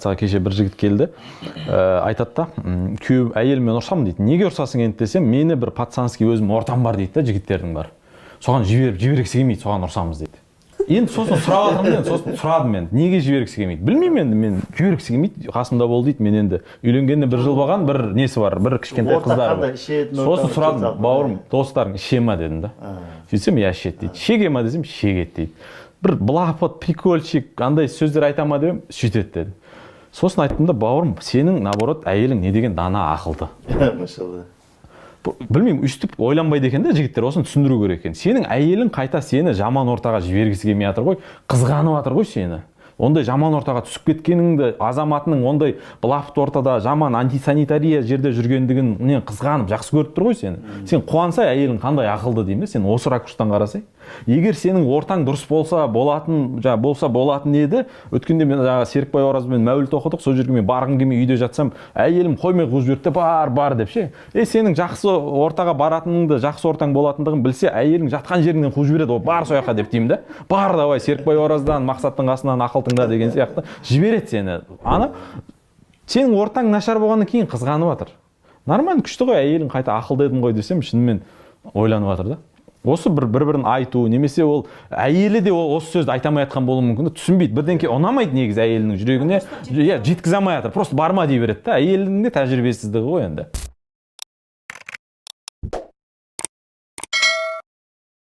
консультацияға кеше бір жігіт келді, айтады да, күйеу әйелімен ұрсамын дейді. Неге ұрсасың енді десем, мені бір пацанский өзім ортам бар дейді да, жігіттердің бар. Соған жібергісі келмейді, соған ұрсамыз дейді. Енді сосын сұрап жатырмын, сосын сұрадым мен, неге жібергісі келмейді? Білмеймін енді, мен жібергісі келмейді, қасымда бол дейді. Мен енді үйленгенде 1 жыл болған, бір несі бар, бір кішкентай қыздар бар. Сосын сұрадым, бауырым, достарың іше ма дедім да. Сөйтсем, я ішеді дейді. Шеге ма десем, шегеді дейді. Бір блапот, прикольчик, андай сөздер айта ма дедім, сөйтеді деді. Сосын айттым да, бауырым, сенің наоборот әйелің не деген дана ақылды. Машалла. Білмеймін, үстіп ойланбайды екен де жігіттер, осыны түсіндіру керек екен. Сенің әйелің қайта сені жаман ортаға жібергісі келмей жатыр ғой, қызғанып жатыр ғой сені. Ондай жаман ортаға түсіп кеткеніңді, азаматының ондай блафт ортада жаман антисанитария жерде жүргендігін қызғанып жақсы көріп тұр ғой сені. Сен қуанса, әйелің қандай ақылды деймін, сен осы ракурстан қарасай. Егер сенің ортаң дұрыс болса болатын еді, өткенде мен Серікбай Оразбен мәуліт оқыдық, сол жерге мен барғым келмей үйде жатсам, әйелім қоймай қуып жіберді, бар деп ше. Сенің жақсы ортаға баратыныңды, жақсы ортаң болатындығын білсе, әйелің жатқан жеріңнен қуып жібереді, бар сояққа деп деймін да. Бар давай Серікбай Ораздан, Мақсаттың қасынан ақыл тыңда деген сияқты жібереді сені. Ана сенің ортаң нашар болғаннан кейін қызғанып жатыр. Нормально, күшті ғой, әйелің қайта ақылды едің ғой десем, шынымен ойланып жатыр да. Осы бір-бірін айту, немесе ол әйелі де осы сөзді айтамай жатқан болуы мүмкін, түсінбейді. Бірдеңке ұнамайды негізі әйелінің жүрегіне, жеткізе алмай жатыр. Просто барма дей береді да, әйелінің де тәжірибесіздігі ғой енді.